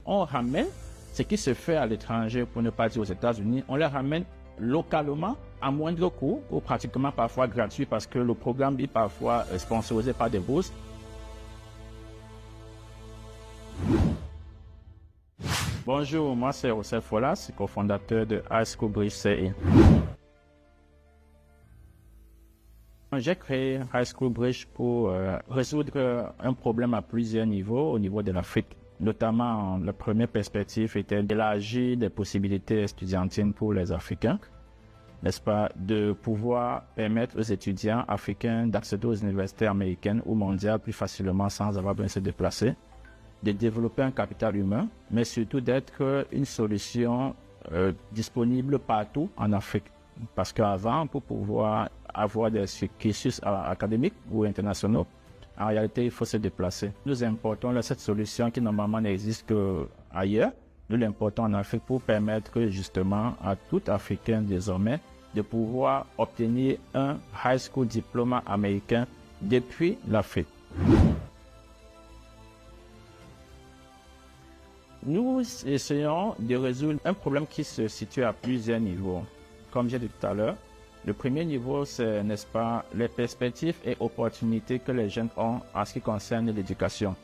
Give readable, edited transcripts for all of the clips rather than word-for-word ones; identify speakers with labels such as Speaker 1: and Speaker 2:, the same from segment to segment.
Speaker 1: on ramène ce qui se fait à l'étranger, pour ne pas dire aux États-Unis, on les ramène localement à moindre coût ou pratiquement parfois gratuit parce que le programme est parfois sponsorisé par des bourses. Bonjour, moi c'est Joseph Folas, cofondateur de High School Bridge CE. J'ai créé High School Bridge pour résoudre un problème à plusieurs niveaux au niveau de l'Afrique. Notamment, la première perspective était d'élargir les possibilités étudiantines pour les Africains, n'est-ce pas, de pouvoir permettre aux étudiants africains d'accéder aux universités américaines ou mondiales plus facilement sans avoir besoin de se déplacer, de développer un capital humain, mais surtout d'être une solution disponible partout en Afrique. Parce qu'avant, pour pouvoir avoir des cursus académiques ou internationaux, en réalité, il faut se déplacer. Nous importons cette solution qui normalement n'existe qu'ailleurs. Nous l'importons en Afrique pour permettre justement à tout Africain désormais de pouvoir obtenir un high school diplôme américain depuis l'Afrique. Nous essayons de résoudre un problème qui se situe à plusieurs niveaux. Comme j'ai dit tout à l'heure, le premier niveau, c'est, n'est-ce pas, les perspectives et opportunités que les jeunes ont en ce qui concerne l'éducation.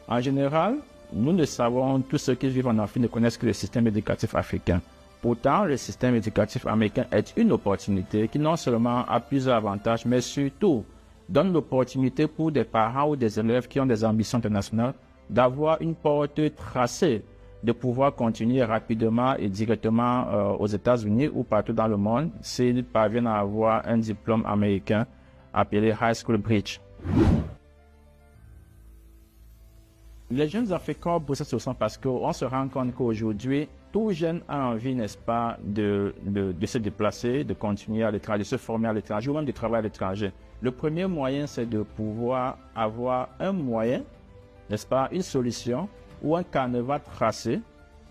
Speaker 1: En général, nous ne savons, tous ceux qui vivent en Afrique ne connaissent que le système éducatif africain. Pourtant, le système éducatif américain est une opportunité qui non seulement a plusieurs avantages, mais surtout donne l'opportunité pour des parents ou des élèves qui ont des ambitions internationales d'avoir une porte tracée, de pouvoir continuer rapidement et directement aux États-Unis ou partout dans le monde s'ils parviennent à avoir un diplôme américain appelé High School Bridge. Les jeunes Africains ont cette solution parce qu'on se rend compte qu'aujourd'hui, tout jeune a envie, n'est-ce pas, de se déplacer, de continuer à l'étranger, de se former à l'étranger ou même de travailler à l'étranger. Le premier moyen, c'est de pouvoir avoir un moyen, n'est-ce pas, une solution ou un canevas tracé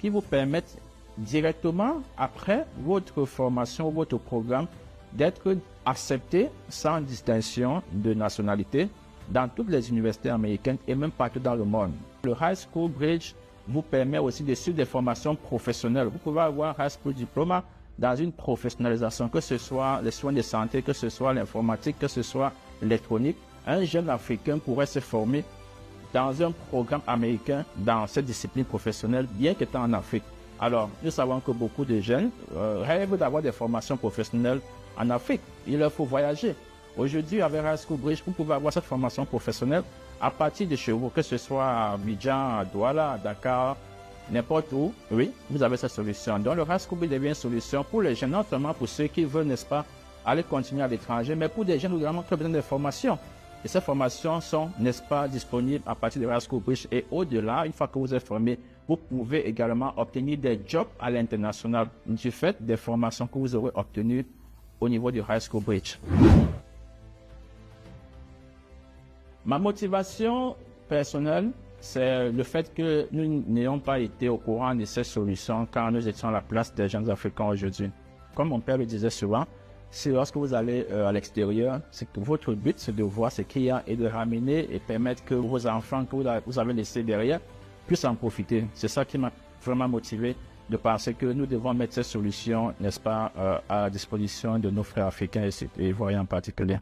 Speaker 1: qui vous permette directement après votre formation ou votre programme d'être accepté sans distinction de nationalité dans toutes les universités américaines et même partout dans le monde. Le High School Bridge vous permet aussi de suivre des formations professionnelles. Vous pouvez avoir un High School Diploma dans une professionnalisation, que ce soit les soins de santé, que ce soit l'informatique, que ce soit l'électronique. Un jeune Africain pourrait se former dans un programme américain dans cette discipline professionnelle, bien qu'étant en Afrique. Alors, nous savons que beaucoup de jeunes rêvent d'avoir des formations professionnelles en Afrique. Il leur faut voyager. Aujourd'hui, avec High School Bridge, vous pouvez avoir cette formation professionnelle à partir de chez vous, que ce soit à Abidjan, à Douala, à Dakar, n'importe où. Oui, vous avez cette solution. Donc, le High School Bridge devient une solution pour les jeunes, non seulement pour ceux qui veulent, n'est-ce pas, aller continuer à l'étranger, mais pour des jeunes également qui ont besoin de formation. Et ces formations sont, n'est-ce pas, disponibles à partir de High School Bridge. Et au-delà, une fois que vous êtes formé, vous pouvez également obtenir des jobs à l'international du fait des formations que vous aurez obtenues au niveau du High School Bridge. Ma motivation personnelle, c'est le fait que nous n'ayons pas été au courant de ces solutions quand nous étions à la place des jeunes Africains aujourd'hui. Comme mon père le disait souvent, si lorsque vous allez à l'extérieur, c'est que votre but, c'est de voir ce qu'il y a et de ramener et permettre que vos enfants que vous avez laissés derrière puissent en profiter. C'est ça qui m'a vraiment motivé de penser que nous devons mettre ces solutions, n'est-ce pas, à la disposition de nos frères africains et ivoiriens en particulier.